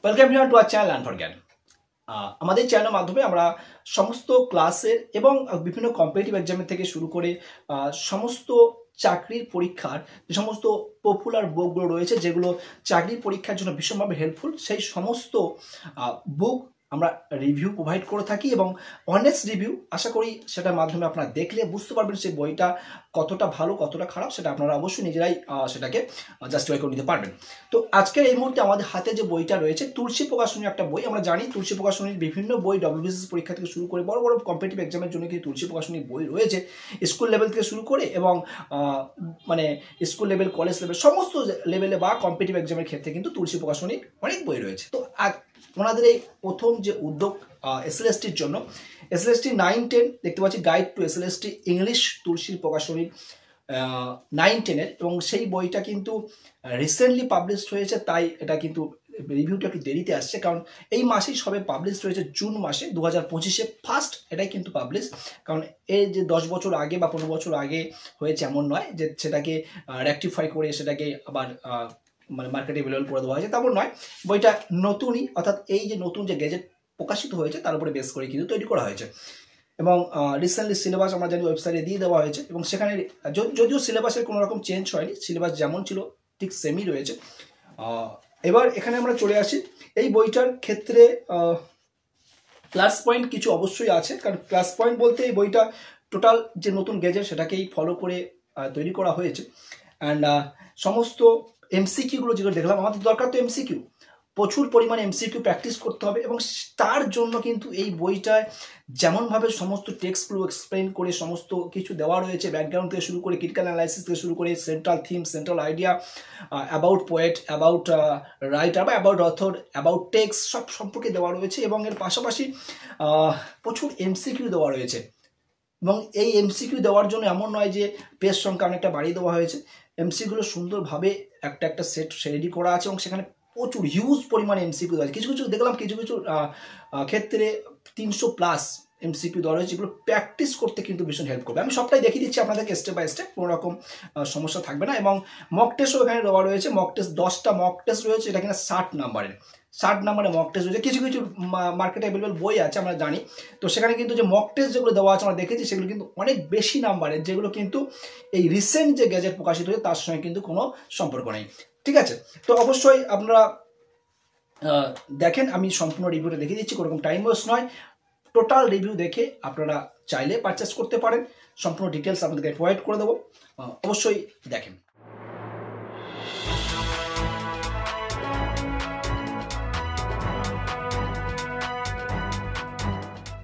Welcome here to our channel learn for জ্ঞান। আমাদের চ্যানেলের মাধ্যমে আমরা সমস্ত ক্লাসের এবং বিভিন্ন কম্পিটিটিভ এক্সামের থেকে শুরু করে সমস্ত চাকরির পরীক্ষার যে সমস্ত পপুলার বুকগুলো রয়েছে, যেগুলো চাকরির পরীক্ষার জন্য ভীষণভাবে হেল্পফুল, সেই সমস্ত বুক আমরা রিভিউ প্রোভাইড করে থাকি এবং অনেস্ট রিভিউ। আশা করি সেটার মাধ্যমে আপনারা দেখলে বুঝতে পারবেন সেই বইটা কতটা ভালো কতটা খারাপ, সেটা আপনারা অবশ্যই নিজেরাই সেটাকে জাস্টিফাই করে নিতে পারবেন। তো আজকের এই মুহূর্তে আমাদের হাতে যে বইটা রয়েছে তুলসী প্রকাশনীর একটা বই। আমরা জানি তুলসী প্রকাশনীর বিভিন্ন বই ডব্লিউবিসিএস পরীক্ষা থেকে শুরু করে বড় বড় কম্পিটিটিভ এক্সামের জন্য কিন্তু তুলসী প্রকাশনীর বই রয়েছে, স্কুল লেভেল থেকে শুরু করে এবং মানে স্কুল লেভেল কলেজ লেভেল সমস্ত লেভেলে বা কম্পিটিটিভ এক্সামের ক্ষেত্রে কিন্তু তুলসী প্রকাশনীর অনেক বই রয়েছে। তো ওনাদের এই প্রথম যে উদ্যোগ এসএলএসটির জন্য, এসএলএসটি 9-10 দেখতে পাচ্ছি, গাইড টু এসএলএসটি ইংলিশ তুলসীর প্রকাশনীর 9-10-এর, এবং সেই বইটা কিন্তু রিসেন্টলি পাবলিশড হয়েছে, তাই এটা কিন্তু রিভিউটা একটু দেরিতে আসছে, কারণ এই মাসেই সবে পাবলিশ হয়েছে, জুন মাসে 2025-এ ফার্স্ট এটাই কিন্তু পাবলিশ। কারণ এই যে 10 বছর আগে বা 15 বছর আগে হয়েছে এমন নয় যে সেটাকে রেকটিফাই করে সেটাকে আবার মানে মার্কেটে অ্যাভেলেবল করে দেওয়া হয়েছে, তেমন নয়। বইটা নতুনই, অর্থাৎ এই যে নতুন যে গেজেট প্রকাশিত হয়েছে তার উপরে বেস করে কিন্তু তৈরি করা হয়েছে। এবং রিসেন্টলি সিলেবাস আমরা জানি ওয়েবসাইটে দিয়ে দেওয়া হয়েছে, এবং সেখানে যদিও সিলেবাসের কোনো রকম চেঞ্জ হয়নি, সিলেবাস যেমন ছিল ঠিক সেমই রয়েছে। এবার এখানে আমরা চলে আসি। এই বইটার ক্ষেত্রে প্লাস পয়েন্ট কিছু অবশ্যই আছে, কারণ প্লাস পয়েন্ট বলতে এই বইটা টোটাল যে নতুন গেজেট সেটাকেই ফলো করে তৈরি করা হয়েছে। অ্যান্ড সমস্ত এমসিকিউগুলো যেগুলো দেখলাম, আমাদের দরকার তো এমসিকিউ, প্রচুর পরিমাণে এমসিকিউ প্র্যাকটিস করতে হবে, এবং তার জন্য কিন্তু এই বইটায় যেমনভাবে সমস্ত টেক্সটগুলো এক্সপ্লেন করে সমস্ত কিছু দেওয়া রয়েছে, ব্যাকগ্রাউন্ড থেকে শুরু করে ক্রিটিক্যাল অ্যানালাইসিস থেকে শুরু করে central theme, central idea, about poet, about writer বা অ্যাবাউট অথর, অ্যাবাউট টেক্সট, সব সম্পর্কে দেওয়া রয়েছে। এবং এর পাশাপাশি প্রচুর এমসিকিউ দেওয়া রয়েছে, এবং এই এমসিকিউ দেওয়ার জন্য এমন নয় যে পেজ সংখ্যা অনেকটা বাড়িয়ে দেওয়া হয়েছে, এমসিকিউগুলো সুন্দরভাবে একটা একটা সেট রেডি করা আছে, এবং সেখানে প্রচুর হিউজ পরিমাণে এমসিকিউ আছে। কিছু কিছু দেখলাম, কিছু কিছু ক্ষেত্রে 300+ এমসিকিউ দেওয়া রয়েছে, যেগুলো প্র্যাকটিস করতে কিন্তু ভীষণ হেল্প করবে। আমি সবটাই দেখিয়ে দিচ্ছি আপনাদেরকে স্টেপ বাই স্টেপ, কোনো রকম সমস্যা থাকবে না। এবং মক টেস্টও এখানে দেওয়া রয়েছে, মক টেস্ট 10টা মক টেস্ট রয়েছে, এটা কিনা 60 নাম্বারের মক টেস্ট রয়েছে। কিছু কিছু মার্কেটে অ্যাভেলেবল বই আছে আমরা জানি, তো সেখানে কিন্তু যে মক টেস্ট যেগুলো দেওয়া আছে আমরা দেখেছি, সেগুলো কিন্তু অনেক বেশি নাম্বারের, যেগুলো কিন্তু এই রিসেন্ট যে গ্যাজেট প্রকাশিত হয়েছে তার সঙ্গে কিন্তু কোনো সম্পর্ক নেই। ঠিক আছে, তো অবশ্যই আপনারা দেখেন, আমি সম্পূর্ণ রিভিউটা দেখিয়ে দিচ্ছি, কোনো রকম টাইম ওয়েস্ট নয়। টোটাল রিভিউ দেখে আপনারা চাইলে পারচেস করতে পারেন, সম্পূর্ণ ডিটেলস আপনাদেরকে প্রোভাইড করে দেবো, অবশ্যই দেখেন।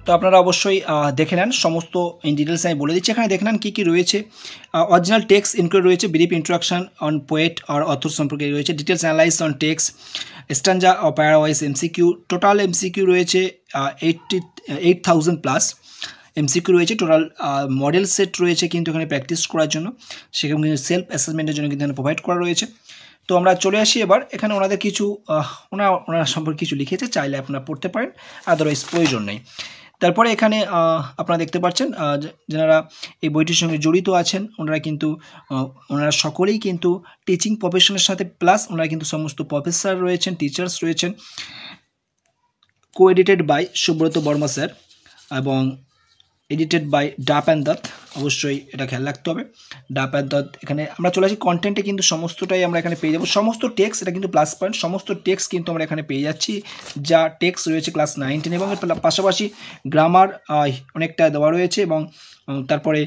তো আপনারা অবশ্যই দেখে নেন, সমস্ত ইন ডিটেলস আমি বলে দিচ্ছি। এখানে দেখে নেন কী কী রয়েছে। অরিজিনাল টেক্সট ইনক্লুড রয়েছে, ব্রিফ ইন্ট্রোডাকশন অন পোয়েট আর অথর সম্পর্কে রয়েছে, details analyse on text, stanza ও প্যারাওয়াইজ এমসিকিউ, টোটাল এমসিকিউ রয়েছে 8,000+ এমসিকিউ রয়েছে, টোটাল মডেল সেট রয়েছে কিন্তু এখানে প্র্যাকটিস করার জন্য, সেখানে কিন্তু সেলফ অ্যাসেসমেন্টের জন্য কিন্তু এখানে প্রোভাইড করা রয়েছে। তো আমরা চলে আসি এবার, এখানে ওনাদের কিছু ওনারা সম্পর্কে কিছু লিখেছে, চাইলে আপনারা পড়তে পারেন, আদারওয়াইজ প্রয়োজন নেই। তারপরে এখানে আপনারা দেখতে পাচ্ছেন যারা এই বইটির সঙ্গে জড়িত আছেন, ওনারা সকলেই কিন্তু টিচিং প্রফেশনের সাথে, প্লাস ওনারা কিন্তু সমস্ত প্রফেসর রয়েছেন, টিচার্স রয়েছেন। কো-এডিটেড বাই সুব্রত বর্মা স্যার এবং এডিটেড বাই ডাপ অ্যান্ড দত্ত, অবশ্যই এটা খেয়াল রাখতে হবে, ডাপ অ্যান্ড দত্ত। এখানে আমরা চলে আসি কন্টেন্টে, কিন্তু সমস্তটাই আমরা এখানে পেয়ে যাবো, সমস্ত টেক্সট, এটা কিন্তু প্লাস পয়েন্ট, সমস্ত টেক্সট কিন্তু আমরা এখানে পেয়ে যাচ্ছি, যা টেক্সট রয়েছে ক্লাস 9-10, এবং এর পাশাপাশি গ্রামার অনেকটা দেওয়া রয়েছে। এবং তারপরে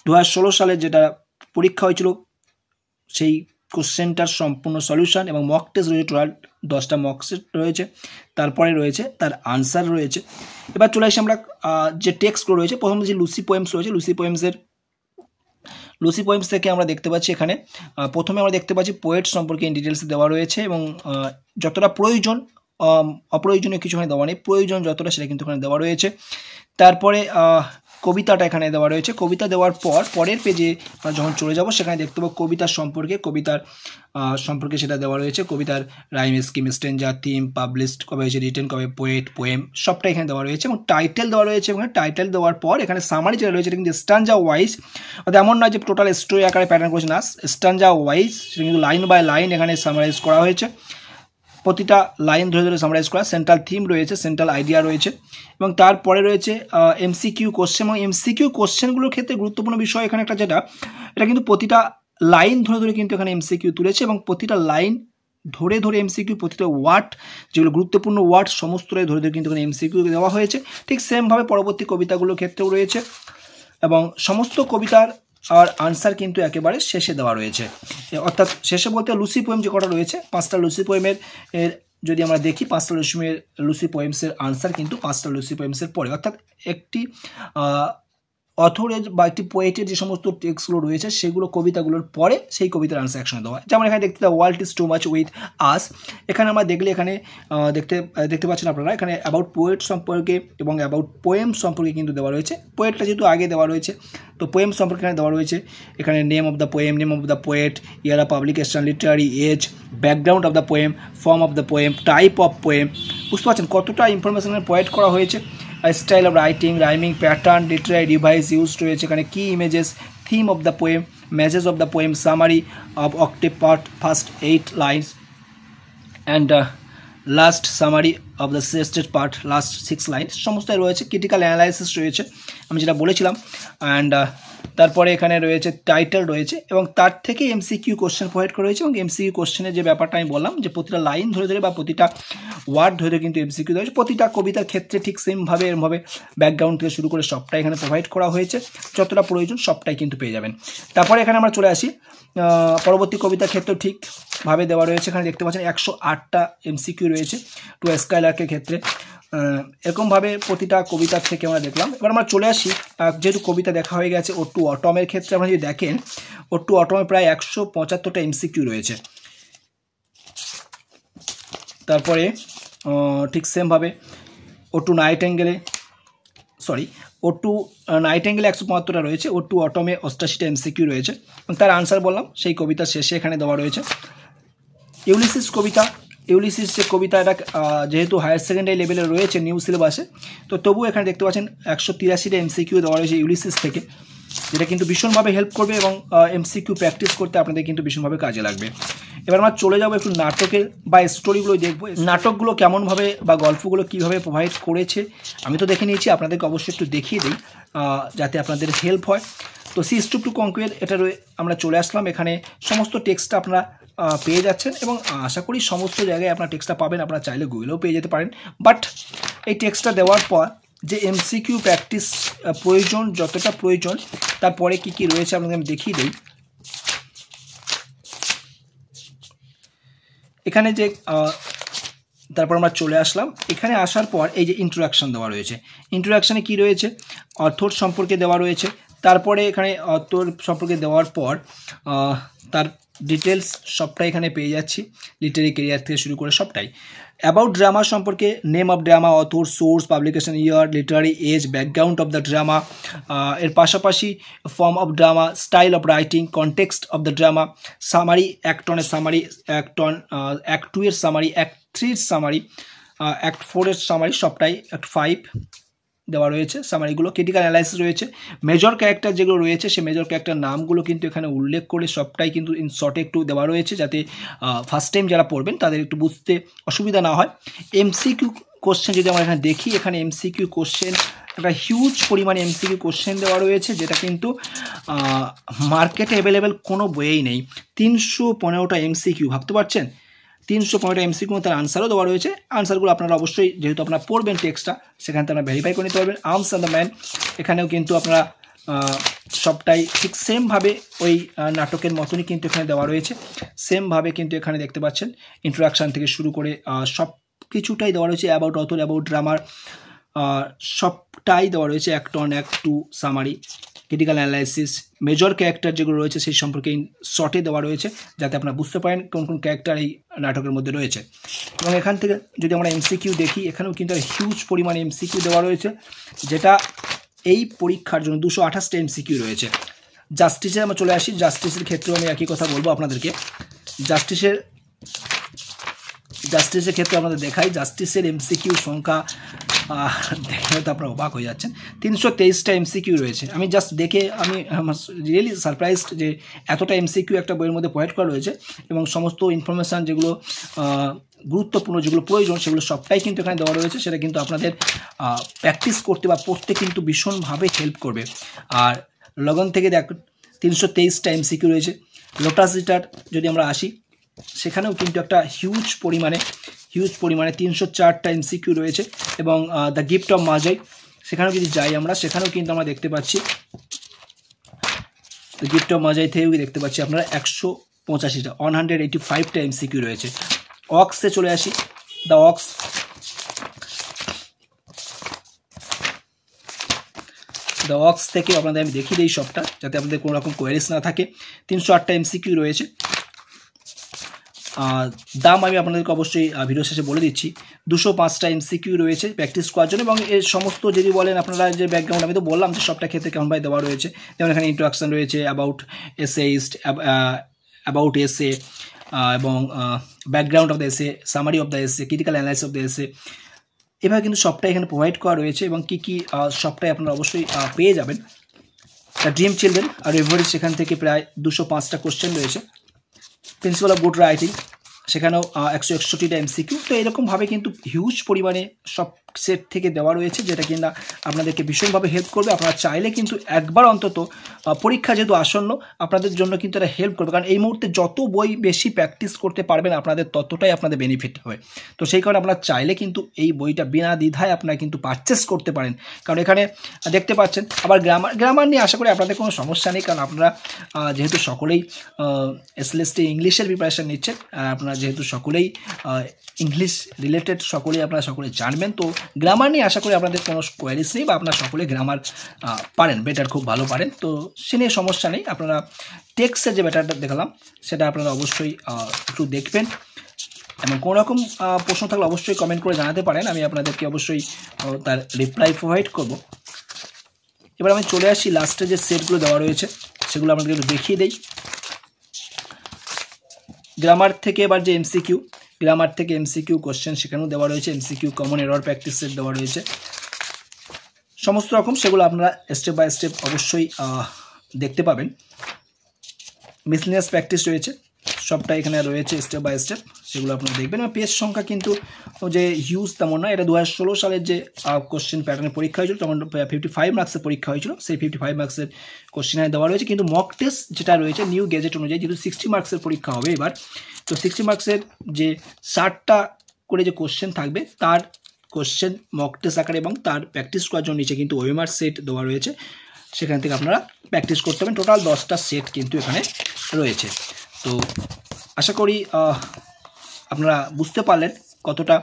2016 সালে যেটা পরীক্ষা হয়েছিল সেই কোশ্চেনটার সম্পূর্ণ সলিউশন, এবং মক টেস্ট রয়েছে, টোটাল 10টা মক টেস্ট রয়েছে, তারপরে রয়েছে তার আনসার রয়েছে। এবার চলে আসি আমরা যে টেক্সটগুলো রয়েছে, প্রথমে যে লুসি পোয়েমস রয়েছে, লুসি পোয়েমস থেকে আমরা দেখতে পাচ্ছি এখানে প্রথমে আমরা দেখতে পাচ্ছি পোয়েট সম্পর্কে ইন ডিটেলস দেওয়া রয়েছে, এবং যতটা প্রয়োজন, অপ্রয়োজনীয় কিছু এখানে দেওয়া নেই, প্রয়োজন যতটা সেটা কিন্তু এখানে দেওয়া রয়েছে। তারপরে কবিতাটা এখানে দেওয়া রয়েছে, কবিতা দেওয়ার পর পরের পেজে আমরা যখন চলে যাব সেখানে দেখতে পাবো কবিতার সম্পর্কে সেটা দেওয়া রয়েছে, কবিতার রাইম স্কিম, স্ট্যাঞ্জা, থিম, পাবলিশড কবে হয়েছে, রিটেন কবে, পোয়েট, পোয়েম, সবটা এখানে দেওয়া রয়েছে, এবং টাইটেল দেওয়া রয়েছে। এবং টাইটেল দেওয়ার পর এখানে সামারি যেটা রয়েছে, এটা কিন্তু স্ট্যাঞ্জা ওয়াইজ, অর্থাৎ এমন নয় যে টোটাল স্টোরি আকারে প্যাটার্ন করছে না, স্ট্যাঞ্জা ওয়াইজ সেটা কিন্তু লাইন বাই লাইন এখানে সামারাইজ করা হয়েছে। প্রতিটা লাইন ধরে ধরে সামারাইজ করা, সেন্ট্রাল থিম রয়েছে, সেন্ট্রাল আইডিয়া রয়েছে, এবং তারপরে রয়েছে এমসিকিউ কোশ্চেন। এবং এমসিকিউ কোশ্চেনগুলোর ক্ষেত্রে গুরুত্বপূর্ণ বিষয় এখানে একটা যেটা, এটা কিন্তু প্রতিটা লাইন ধরে ধরে কিন্তু এখানে এমসিকিউ তুলেছে, এবং প্রতিটা লাইন ধরে ধরে এমসিকিউ, প্রতিটা ওয়ার্ড যেগুলো গুরুত্বপূর্ণ ওয়ার্ড সমস্তটাই ধরে ধরে কিন্তু এখানে এমসিকিউ দেওয়া হয়েছে। ঠিক সেমভাবে পরবর্তী কবিতাগুলোর ক্ষেত্রেও রয়েছে, এবং সমস্ত কবিতার আর আনসার কিন্তু একেবারে শেষে দেওয়া রয়েছে। অর্থাৎ শেষে বলতে লুসি পোয়েম যে কটা রয়েছে, 5টা লুসি পোয়েমের যদি আমরা দেখি, 5টা লুসি পোয়েমসের আনসার কিন্তু 5টা লুসি পোয়েমসের পরে, অর্থাৎ একটি অথরের বা একটি পোয়েটের যে সমস্ত টেক্সটগুলো রয়েছে সেগুলো কবিতাগুলোর পরে সেই কবিতার আনসার একসঙ্গে দেওয়া হয়। যেমন এখানে দেখতে the world is too much with us, এখানে আমরা দেখলে এখানে দেখতে পাচ্ছেন আপনারা, এখানে অ্যাবাউট পোয়েট সম্পর্কে এবং অ্যাবাউট পোয়েম সম্পর্কে কিন্তু দেওয়া রয়েছে। পোয়েটটা যেহেতু আগে দেওয়া রয়েছে, তো পোয়েম সম্পর্কে এখানে দেওয়া রয়েছে। এখানে name of the poem, name of the poet, year of publication, literary age, background of the poem, form of the poem, type of poem. বুঝতে পারছেন কতটা ইনফরমেশনের প্রোভাইড করা হয়েছে। Style of writing, rhyming pattern, literary device use রয়েছে এখানে, কি images, theme of the poem, message of the poem, summary of octave part, first 8 lines, and last summary of the suggested part, last 6 line, সমস্তই রয়েছে। Critical analysis রয়েছে আমি যেটা বলেছিলাম, and তারপরে এখানে রয়েছে টাইটেল রয়েছে, এবং তার থেকে এমসিকিউ কোশ্চেন প্রোভাইড করা হয়েছে। এবং এমসিকিউ কোশ্চেনের যে ব্যাপারটা আমি বললাম যে প্রতিটা লাইন ধরে ধরে বা প্রতিটা ওয়ার্ড ধরে ধরে কিন্তু এমসিকিউ রয়েছে। প্রতিটা কবিতার ক্ষেত্রে ঠিক সেমভাবে এরমভাবে ব্যাকগ্রাউন্ড থেকে শুরু করে সবটাই এখানে প্রোভাইড করা হয়েছে, যতটা প্রয়োজন সবটাই কিন্তু পেয়ে যাবেন। তারপরে এখানে আমরা চলে আসি পরবর্তী কবিতার ক্ষেত্রেও ঠিকভাবে দেওয়া রয়েছে। এখানে দেখতে পাচ্ছেন 108টা এমসিকিউ রয়েছে টু স্কাইলার্কের ক্ষেত্রে। এরকমভাবে প্রতিটা কবিতার থেকে আমরা দেখলাম। এবার আমরা চলে আসি, যেহেতু কবিতা দেখা হয়ে গেছে, ও টু অটমের ক্ষেত্রে আমরা যদি দেখেন, ও টু অটমে প্রায় 175টা এমসিকিউ রয়েছে। তারপরে ঠিক সেমভাবে ও টু নাইটেঙ্গেলে, ও টু নাইটেঙ্গেলে 175টা রয়েছে, ও টু অটমে 88টা এমসিকিউ রয়েছে, এবং তার আনসার বললাম সেই কবিতার শেষে এখানে দেওয়া রয়েছে। ইউলিসিস কবিতা, ইউলিসিস যে কবিতা, এটা যেহেতু হায়ার সেকেন্ডারি লেভেলে রয়েছে নিউ সিলেবাসে, তো তবুও এখানে দেখতে পাচ্ছেন 183টা এমসিকিউ দেওয়া রয়েছে ইউলিসিস থেকে, যেটা কিন্তু ভীষণভাবে হেল্প করবে, এবং এমসিকিউ প্র্যাকটিস করতে আপনাদের কিন্তু ভীষণভাবে কাজে লাগবে। এবার আমরা চলে যাবো একটু নাটকের বা স্টোরিগুলো দেখবো, নাটকগুলো কেমনভাবে বা গল্পগুলো কীভাবে প্রোভাইড করেছে। আমি তো দেখে নিয়েছি, আপনাদেরকে অবশ্যই একটু দেখিয়ে দিই যাতে আপনাদের হেল্প হয়। তো সি স্টুপ টু কনকুয়ার, এটা আমরা চলে আসলাম। এখানে সমস্ত টেক্সটটা আপনারা পেয়ে যাচ্ছেন, এবং আশা করি সমস্ত জায়গায় আপনার টেক্সটটা পাবেন। আপনারা চাইলে গুগলেও পেয়ে যেতে পারেন, বাট এই টেক্সটটা দেওয়ার পর যে এমসিকিউ প্র্যাকটিস প্রয়োজন, যতটা প্রয়োজন, তারপরে কি কি রয়েছে আপনাদের আমি দেখিয়ে দিই। এখানে যে তারপর আমরা চলে আসলাম, এখানে আসার পর এই যে ইন্ট্রোডাকশান দেওয়া রয়েছে, ইন্ট্রোডাকশানে কি রয়েছে, অথর সম্পর্কে দেওয়া রয়েছে। তারপরে এখানে অথর সম্পর্কে দেওয়ার পর তার ডিটেলস সবটাই এখানে পেয়ে যাচ্ছি, লিটারি কেরিয়ার থেকে শুরু করে সবটাই। অ্যাবাউট ড্রামা সম্পর্কে name of drama, author, source, publication year, literary age, background of the drama, এর পাশাপাশি form of drama, style of writing, context of the drama, summary, act 1 এর সামারি, অ্যাক্ট 2 এর summary, act 3 এর summary, act 4 এর summary, সবটাই act 5 দেওয়া রয়েছে সামারিগুলো। Critical analysis রয়েছে, মেজর ক্যারেক্টার যেগুলো রয়েছে সেই মেজর ক্যারেক্টার নামগুলো কিন্তু এখানে উল্লেখ করে সবটাই কিন্তু ইন শর্টে একটু দেওয়া রয়েছে, যাতে ফার্স্ট টাইম যারা পড়বেন তাদের একটু বুঝতে অসুবিধা না হয়। এমসিকিউ কোশ্চেন যদি আমরা এখানে দেখি, এখানে এমসিকিউ কোশ্চেন একটা হিউজ পরিমাণে এমসিকিউ কোশ্চেন দেওয়া রয়েছে, যেটা কিন্তু মার্কেটে অ্যাভেলেবেল কোনো বইয়েই নেই। 315টা এমসিকিউ, ভাবতে পারছেন 315টা এমসিকিউ, তার আনসারও দেওয়া রয়েছে। আনসারগুলো আপনারা অবশ্যই, যেহেতু আপনারা পড়বেন টেক্সটটা, সেখান থেকে আপনারা ভেরিফাই করে নিতে পারবেন। আর্মস অ্যান্ড দ্য ম্যান, এখানেও কিন্তু আপনারা সবটাই ঠিক সেমভাবে ওই নাটকের মতনই কিন্তু এখানে দেওয়া রয়েছে। সেমভাবে কিন্তু এখানে দেখতে পাচ্ছেন ইন্ট্রোডাকশান থেকে শুরু করে সব কিছুটাই দেওয়া রয়েছে। অ্যাবাউট অথর, অ্যাবাউট ড্রামার, সবটাই দেওয়া রয়েছে। Act 1, act 2 summary, critical analysis, major character যেগুলো রয়েছে সেই সম্পর্কে শর্টে দেওয়া রয়েছে, যাতে আপনারা বুঝতে পারেন কোন কোন ক্যারেক্টার এই নাটকের মধ্যে রয়েছে। এবং এখান থেকে যদি আমরা এমসিকিউ দেখি, এখানেও কিন্তু হিউজ পরিমাণে এমসিকিউ দেওয়া রয়েছে, যেটা এই পরীক্ষার জন্য 228টা এমসিকিউ রয়েছে। জাস্টিসে আমরা চলে আসি, জাস্টিসের ক্ষেত্রেও আমি একই কথা বলবো আপনাদেরকে। জাস্টিসের ক্ষেত্রে আমাদের দেখাই, জাস্টিসের এমসিকিউ সংখ্যা দেখে হয়তো আপনারা অবাক হয়ে যাচ্ছেন, 323টা এমসিকিউ রয়েছে। আমি জাস্ট দেখে আমি রিয়েলি সারপ্রাইজড যে এতটা এমসিকিউ একটা বইয়ের মধ্যে প্রোভাইড করা রয়েছে, এবং সমস্ত ইনফরমেশান যেগুলো গুরুত্বপূর্ণ, যেগুলো প্রয়োজন, সেগুলো সবটাই কিন্তু এখানে দেওয়া রয়েছে। সেটা কিন্তু আপনাদের প্র্যাকটিস করতে বা পড়তে কিন্তু ভীষণভাবে হেল্প করবে। আর লগন থেকে দেখ 323টা এমসিকিউ রয়েছে। লোটাস রিটার যদি আমরা আসি, সেখানেও কিন্তু একটা হিউজ পরিমাণে 304টা এমসিকিউ রয়েছে। এবং দ্য গিফট অফ মাজাই, সেখানেও যদি যাই আমরা, সেখানেও কিন্তু আমরা দেখতে পাচ্ছি, দ্য গিফট অফ মাজাই থেকেও দেখতে পাচ্ছি আপনারা 185টা 185টা এমসিকিউ রয়েছে। অক্সে চলে আসি, দ্য অক্স থেকে আপনাদের আমি দেখিয়ে দিই সবটা, যাতে আপনাদের কোনো রকম কোয়ারিজ না থাকে। 308টা এমসিকিউ রয়েছে। দাম আমি আপনাদেরকে অবশ্যই ভিডিও শেষে বলে দিচ্ছি। 205টা এমসিকিউ রয়েছে প্র্যাকটিস করার জন্য। এবং এর সমস্ত যদি বলেন আপনারা যে ব্যাকগ্রাউন্ড, আমি তো বললাম যে সবটা ক্ষেত্রে কেমনভাবে দেওয়া রয়েছে। যেমন এখানে ইন্ট্রোডাকশন রয়েছে, অ্যাবাউট এসে, এবং background of the essay, summary of the essay, critical analysis of the essay, এভাবে কিন্তু সবটাই এখানে প্রোভাইড করা রয়েছে। এবং কী সবটাই আপনারা অবশ্যই পেয়ে যাবেন। দ্য ড্রিম চিলড্রেন আর এভারেজ, সেখান থেকে প্রায় 205টা কোশ্চেন রয়েছে। প্রিন্সিপাল অফ গুড রাইটিং, সেখানেও 161টা এমসিকিউ। তো এরকমভাবে কিন্তু হিউজ পরিমাণে সব সেট থেকে দেওয়া রয়েছে, যেটা কিনা আপনাদেরকে ভীষণভাবে হেল্প করবে। আপনারা চাইলে কিন্তু একবার অন্তত, পরীক্ষা যেহেতু আসন্ন, আপনাদের জন্য কিন্তু এটা হেল্প করবে। কারণ এই মুহূর্তে যত বই বেশি প্র্যাকটিস করতে পারবেন আপনাদের, ততটাই আপনাদের বেনিফিট হবে। তো সেই কারণে আপনারা চাইলে কিন্তু এই বইটা বিনা দ্বিধায় আপনারা কিন্তু পারচেস করতে পারেন। কারণ এখানে দেখতে পাচ্ছেন আবার গ্রামার নিয়ে আশা করি আপনাদের কোনো সমস্যা নেই। কারণ আপনারা যেহেতু সকলেই এসএলএসটি ইংলিশের প্রিপারেশান নিচ্ছেন, আপনারা যেহেতু সকলেই ইংলিশ রিলেটেড আপনারা সকলে জানবেন, তো গ্রামার নিয়ে আশা করি আপনাদের কোনো কোয়ারিজ নেই, বা আপনারা সকলে গ্রামার পারেন, বেটার খুব ভালো পারেন। তো সে নিয়ে সমস্যা নেই। আপনারা টেক্সটের যে ব্যাটারটা দেখালাম, সেটা আপনারা অবশ্যই একটু দেখবেন। এবং কোনো রকম প্রশ্ন থাকলে অবশ্যই কমেন্ট করে জানাতে পারেন, আমি আপনাদেরকে অবশ্যই তার রিপ্লাই প্রোভাইড করব। এবার আমি চলে আসি লাস্টে যে সেটগুলো দেওয়া রয়েছে, সেগুলো আপনাদেরকে একটু দেখিয়ে দিই। গ্রামার থেকে এবার যে এমসিকিউ কোশ্চেন, সেখানেও দেওয়া রয়েছে। MCQ common error practice set দেওয়া রয়েছে সমস্ত রকম, সেগুলো আপনারা স্টেপ বাই স্টেপ অবশ্যই দেখতে পাবেন। মিসলিনিয়াস প্র্যাকটিস রয়েছে, সবটা এখানে রয়েছে স্টেপ বাই স্টেপ, সেগুলো আপনারা দেখবেন। এবং পেজ সংখ্যা কিন্তু যে হিউজ তেমন না। এটা 2016 সালের যে কোশ্চেন প্যাটার্নের পরীক্ষা হয়েছিল, তখন 55 মার্কসের পরীক্ষা হয়েছিল, সেই 55 মার্কসের কোশ্চেন দেওয়া রয়েছে। কিন্তু মক টেস্ট যেটা রয়েছে নিউ গেজেট অনুযায়ী, যেহেতু 60 মার্কসের পরীক্ষা হবে এবার, তো 60 মার্কসের যে 60টা করে যে কোশ্চেন থাকবে, তার কোশ্চেন মক টেস্ট আকারে এবং তার প্র্যাকটিস করার জন্য নিচে কিন্তু ওএমআর সেট দেওয়া রয়েছে, সেখান থেকে আপনারা প্র্যাকটিস করতে পারেন। টোটাল 10টা সেট কিন্তু এখানে রয়েছে। তো আশা করি আপনারা বুঝতে পারলেন কতটা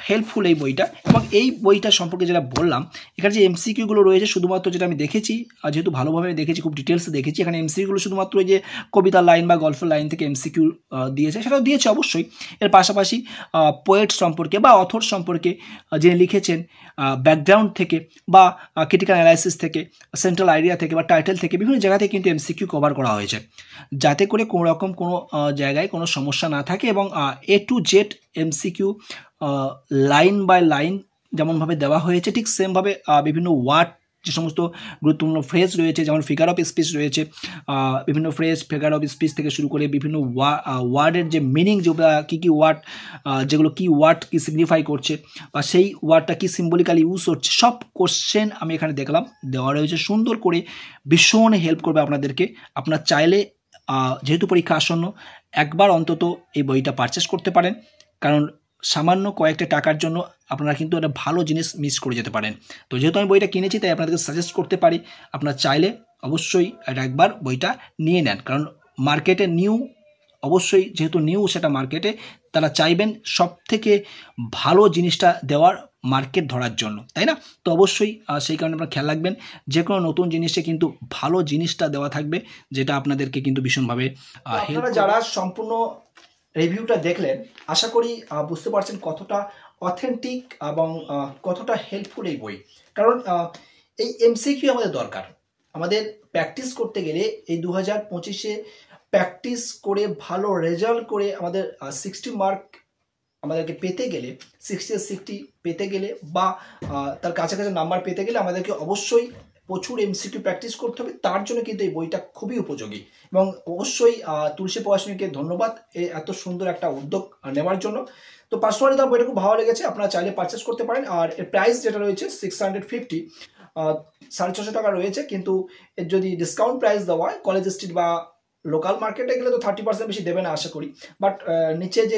হেল্পফুল এই বইটা। এবং এই বইটা সম্পর্কে যেটা বললাম, এখানে যে এমসিকিউগুলো রয়েছে, শুধুমাত্র যেটা আমি দেখেছি, যেহেতু ভালোভাবে দেখেছি, খুব ডিটেলসে দেখেছি, এখানে এমসিকিউগুলো শুধুমাত্র ওই যে কবিতার লাইন বা গল্পের লাইন থেকে এমসিকিউ দিয়েছে, সেটাও দিয়েছে অবশ্যই। এর পাশাপাশি পোয়েট সম্পর্কে বা অথর সম্পর্কে যিনি লিখেছেন, ব্যাকগ্রাউন্ড থেকে বা ক্রিটিক্যাল অ্যানালাইসিস থেকে, সেন্ট্রাল আইডিয়া থেকে বা টাইটেল থেকে, বিভিন্ন জায়গা থেকে কিন্তু এমসিকিউ কভার করা হয়েছে, যাতে করে কোনো রকম কোনো জায়গায় কোনো সমস্যা না থাকে। এবং A to Z MCQ line by line যেমনভাবে দেওয়া হয়েছে, ঠিক সেমভাবে বিভিন্ন ওয়ার্ড, যে সমস্ত গুরুত্বপূর্ণ ফ্রেজ রয়েছে, যেমন ফিগার অফ স্পিচ রয়েছে, বিভিন্ন ফিগার অফ স্পিচ থেকে শুরু করে বিভিন্ন ওয়ার্ডের যে মিনিং, যে কী ওয়ার্ড, যেগুলো কী ওয়ার্ড কী সিগনিফাই করছে, বা সেই ওয়ার্ডটা কী সিম্বলিক্যালি ইউজ হচ্ছে, সব কোশ্চেন আমি এখানে দেখলাম দেওয়া রয়েছে সুন্দর করে। ভীষণ হেল্প করবে আপনাদেরকে। আপনার চাইলে, যেহেতু পরীক্ষা আসন্ন, একবার অন্তত এই বইটা পারচেস করতে পারেন। কারণ সামান্য কয়েকটা টাকার জন্য আপনারা কিন্তু একটা ভালো জিনিস মিস করে যেতে পারেন। তো যেহেতু আমি বইটা কিনেছি, তাই আপনাদেরকে সাজেস্ট করতে পারি, আপনারা চাইলে অবশ্যই এটা একবার বইটা নিয়ে নেন। কারণ মার্কেটে নিউ, অবশ্যই যেহেতু নিউ, সেটা মার্কেটে তারা চাইবেন সব থেকে ভালো জিনিসটা দেওয়ার, মার্কেট ধরার জন্য, তাই না? তো অবশ্যই সেই কারণে আপনারা খেয়াল রাখবেন, যে কোনো নতুন জিনিসে কিন্তু ভালো জিনিসটা দেওয়া থাকবে, যেটা আপনাদেরকে কিন্তু ভীষণভাবে হেল্প। যারা সম্পূর্ণ রিভিউটা দেখলেন, আশা করি বুঝতে পারছেন কতটা অথেন্টিক এবং কতটা হেল্পফুল এই বই। কারণ এই এমসিকিউ আমাদের দরকার। আমাদের প্র্যাকটিস করতে গেলে এই 2025-এ প্র্যাকটিস করে ভালো রেজাল্ট করে আমাদের 60 মার্ক আমাদেরকে পেতে গেলে 60 পেতে গেলে বা তার কাছাকাছি নাম্বার পেতে গেলে আমাদেরকে অবশ্যই প্রচুর এমসিকিউ প্র্যাকটিস করতে হবে। তার জন্য কিন্তু এই বইটা খুবই উপযোগী এবং অবশ্যই তুলসী পড়াশোনাকে ধন্যবাদ এত সুন্দর একটা উদ্যোগ নেওয়ার জন্য। তো পার্সোনালি তার বইটা খুব ভালো লেগেছে, আপনারা চাইলে পারচেস করতে পারেন। আর এর প্রাইস যেটা রয়েছে 650, 650 টাকা রয়েছে, কিন্তু এর যদি ডিসকাউন্ট প্রাইস দেওয়া হয় কলেজ স্ট্রিট বা লোকাল মার্কেটে গেলে তো 30% বেশি দেবে না আশা করি। বাট নিচে যে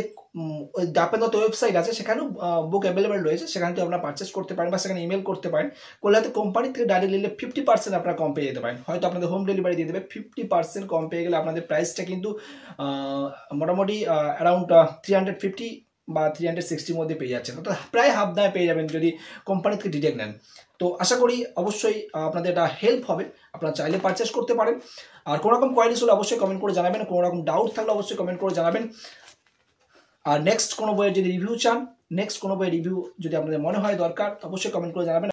দাপেন দত্ত ওয়েবসাইট আছে সেখানেও বুক অ্যাভেলেবেল রয়েছে, সেখানে তো আপনারা পারচেস করতে পারেন বা সেখানে ইমেল করতে পারেন। করলে হয়তো কোম্পানি থেকে ডাইরেক্ট নিলে 50% আপনারা কম পেয়ে যেতে পারেন, হয়তো আপনাদের হোম ডেলিভারি দিয়ে দেবে। 50% কম পেয়ে গেলে আপনাদের প্রাইসটা কিন্তু মোটামুটি অ্যারাউন্ড 350 বা 360 মধ্যে পেয়ে যাচ্ছেন, অর্থাৎ প্রায় হাফ দামে পেয়ে যাবেন যদি কোম্পানি থেকে ডিরেক্ট নেন। তো আশা করি অবশ্যই আপনাদের এটা হেল্প হবে, আপনারা চাইলে পারচেস করতে পারেন। আর কোনো রকম কোয়ারিজ হলে অবশ্যই কমেন্ট করে জানাবেন, কোনো রকম ডাউট থাকলে অবশ্যই কমেন্ট করে জানাবেন। আর নেক্সট কোনো বইয়ের যদি রিভিউ চান, নেক্সট কোনো বইয়ের রিভিউ যদি আপনাদের মনে হয় দরকার, অবশ্যই কমেন্ট করে জানাবেন।